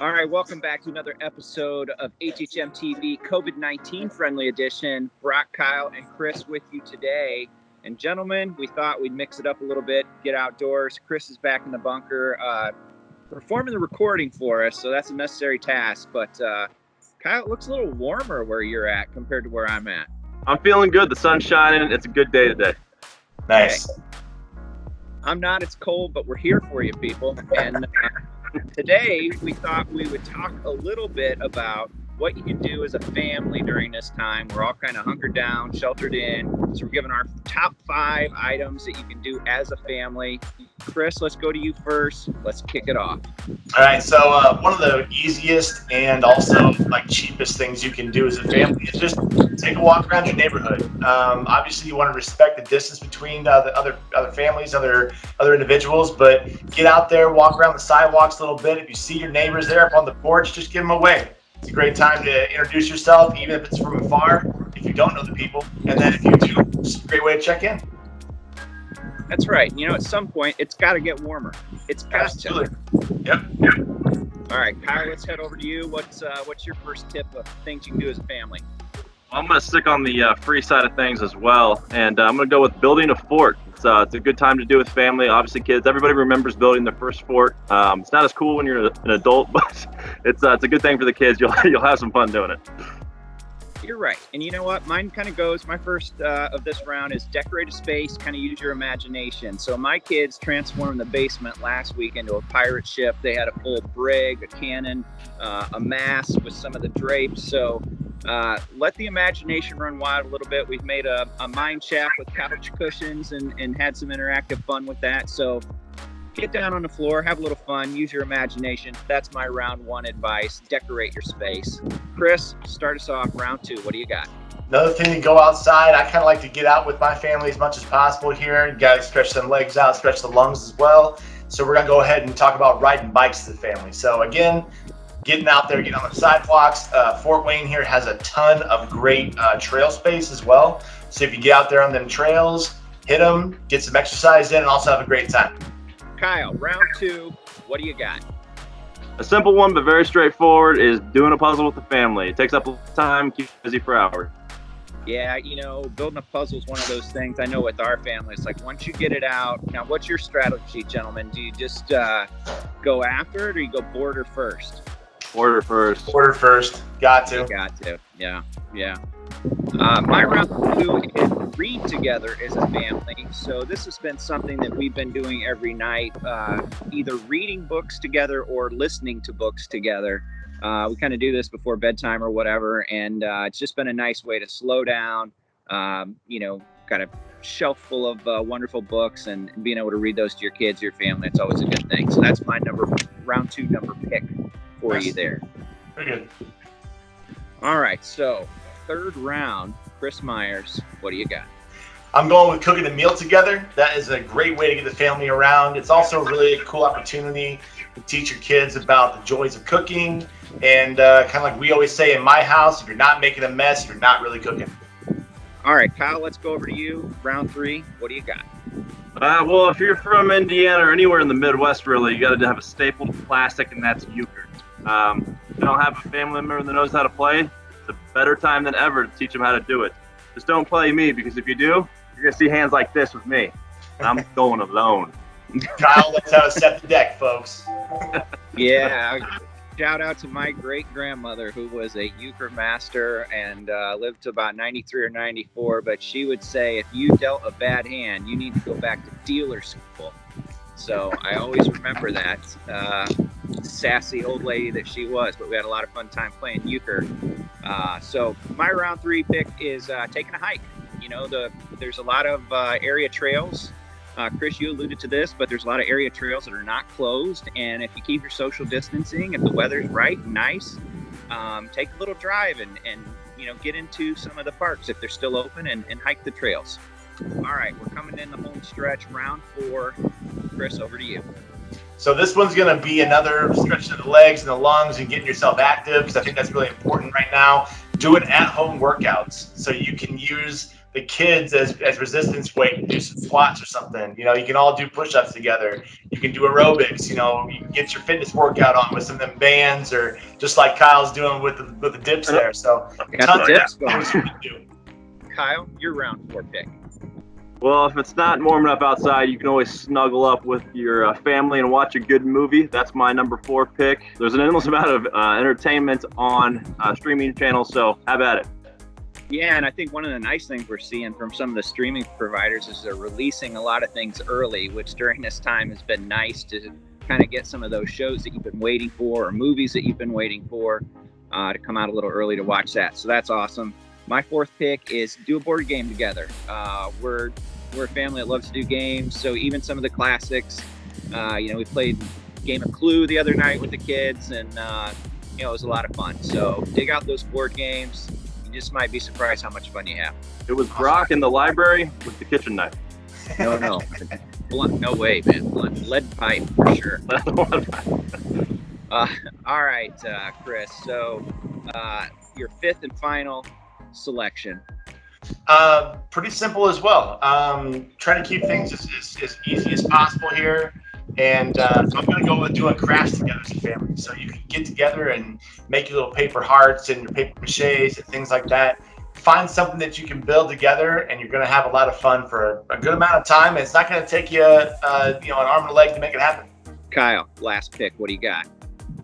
All right, welcome back to another episode of HHMtv COVID-19 friendly edition. Brock, Kyle, and Chris with you today. And gentlemen, we thought we'd mix it up a little bit, get outdoors. Chris is back in the bunker performing the recording for us, so that's a necessary task. But Kyle, it looks a little warmer where you're at compared to where I'm at. I'm feeling good. The sun's shining. It's a good day today. Nice. Okay. I'm not. It's cold, but we're here for you, people. And today, we thought we would talk a little bit about what you can do as a family during this time. We're all kind of hunkered down, sheltered in. So we're giving our top 5 items that you can do as a family. Chris, let's go to you first. Let's kick it off. All right. So one of the easiest and also cheapest things you can do as a family is just take a walk around your neighborhood. Obviously, you want to respect the distance between the other families, other individuals, but get out there, walk around the sidewalks a little bit. If you see your neighbors there up on the porch, just give them a wave. It's a great time to introduce yourself, even if it's from afar, if you don't know the people. And then if you do, it's a great way to check in. That's right. You know, at some point, it's got to get warmer. It's got to. Yep. All right, Kyle, let's head over to you. What's your first tip of things you can do as a family? I'm going to stick on the free side of things as well, and I'm going to go with building a fort. It's a good time to do with family. Obviously, kids, everybody remembers building their first fort. It's not as cool when you're an adult, but it's a good thing for the kids. You'll have some fun doing it. You're right. And you know what? Mine kind of goes, my first of this round is decorate a space, kind of use your imagination. So my kids transformed the basement last week into a pirate ship. They had a full brig, a cannon, a mast with some of the drapes. So let the imagination run wild a little bit. We've made a mine shaft with couch cushions and had some interactive fun with that. So get down on the floor, have a little fun, use your imagination. That's my round 1 advice. Decorate your space. Chris, start us off. Round 2. What do you got? Another thing to go outside. I kind of like to get out with my family as much as possible here. You got to stretch them legs out, stretch the lungs as well. So we're going to go ahead and talk about riding bikes as a family. So again, getting out there, getting on the sidewalks. Fort Wayne here has a ton of great trail space as well. So if you get out there on them trails, hit them, get some exercise in, and also have a great time. Kyle, round 2, what do you got? A simple one, but very straightforward, is doing a puzzle with the family. It takes up a little time, keeps you busy for hours. Yeah, you know, building a puzzle is one of those things. I know with our family, it's like once you get it out. Now, what's your strategy, gentlemen? Do you just go after it, or you go border first? Order first. Got to. You got to. Yeah. My round 2 is read together as a family. So this has been something that we've been doing every night, either reading books together or listening to books together. We kind of do this before bedtime or whatever, and it's just been a nice way to slow down, kind of shelf full of wonderful books, and being able to read those to your kids, your family. It's always a good thing. So that's my round 2 number pick for you there. Very good. All right, so 3rd round, Chris Myers, what do you got? I'm going with cooking a meal together. That is a great way to get the family around. It's also a really cool opportunity to teach your kids about the joys of cooking. And kind of like we always say in my house, if you're not making a mess, you're not really cooking. All right, Kyle, let's go over to you. Round 3, what do you got? Well, if you're from Indiana or anywhere in the Midwest, really, you got to have a staple classic, and that's euchre. If you don't have a family member that knows how to play, it's a better time than ever to teach them how to do it. Just don't play me, because if you do, you're going to see hands like this with me. And I'm going alone. Kyle, let's have a set the deck, folks. Yeah, shout out to my great-grandmother, who was a euchre master and lived to about 93 or 94, but she would say, if you dealt a bad hand, you need to go back to dealer school. So I always remember that. Sassy old lady that she was, but we had a lot of fun time playing euchre. So my round 3 pick is taking a hike. You know, there's a lot of area trails. Chris, you alluded to this, but there's a lot of area trails that are not closed. And if you keep your social distancing, if the weather's right and nice, take a little drive and get into some of the parks if they're still open and hike the trails. All right, we're coming in the home stretch, round 4. Chris, over to you. So this one's going to be another stretch of the legs and the lungs and getting yourself active, because I think that's really important right now. Doing at-home workouts. So you can use the kids as resistance weight and do some squats or something. You know, you can all do push-ups together. You can do aerobics. You know, you can get your fitness workout on with some of them bands, or just like Kyle's doing with the dips there. So Got the dips of things going. you can do. Kyle, your round 4 pick. Well, if it's not warm enough outside, you can always snuggle up with your family and watch a good movie. That's my number 4 pick. There's an endless amount of entertainment on streaming channels, so have at it. Yeah, and I think one of the nice things we're seeing from some of the streaming providers is they're releasing a lot of things early, which during this time has been nice to kind of get some of those shows that you've been waiting for or movies that you've been waiting for to come out a little early to watch that. So that's awesome. My 4th pick is do a board game together. We're a family that loves to do games, so even some of the classics, we played Game of Clue the other night with the kids, and it was a lot of fun. So dig out those board games. You just might be surprised how much fun you have. It was Brock in the library with the kitchen knife. No. Blunt, no way, man. Blunt, lead pipe for sure. All right, Chris. So your 5th and final selection. Pretty simple as well. Try to keep things as easy as possible here. And so I'm going to go with doing crafts together as a family. So you can get together and make your little paper hearts and your paper maches and things like that. Find something that you can build together, and you're going to have a lot of fun for a good amount of time. And it's not going to take you, an arm and a leg to make it happen. Kyle, last pick. What do you got?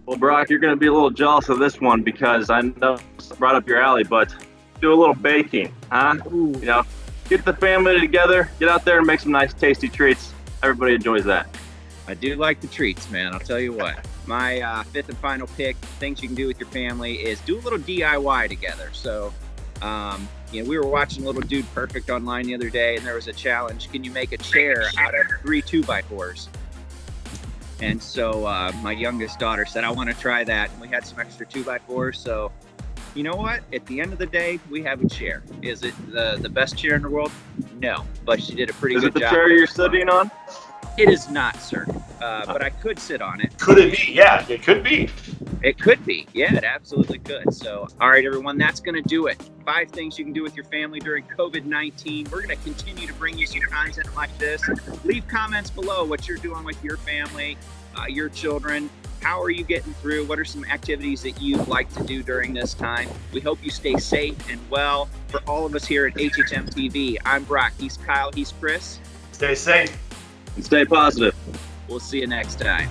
Well, Brock, you're going to be a little jealous of this one because I know it's brought up your alley, but do a little baking, huh? Ooh. Get the family together, get out there and make some nice tasty treats. Everybody enjoys that. I do like the treats, man. I'll tell you what. My 5th and final pick, things you can do with your family, is do a little DIY together. So, we were watching Little Dude Perfect online the other day, and there was a challenge. Can you make a chair out of 3 2x4s? And so my youngest daughter said, I want to try that. And we had some extra 2x4s. So, you know what? At the end of the day, we have a chair. Is it the best chair in the world? No. But she did a pretty good job. Is it the chair you're sitting on? It is not, sir. But I could sit on it. Could it be? Yeah, it could be. It could be. Yeah, it absolutely could. So, all right, everyone, that's going to do it. 5 things you can do with your family during COVID-19. We're going to continue to bring you some content like this. Leave comments below what you're doing with your family, your children. How are you getting through? What are some activities that you'd like to do during this time? We hope you stay safe and well. For all of us here at HHMtv, I'm Brock. He's Kyle. He's Chris. Stay safe. And stay positive. We'll see you next time.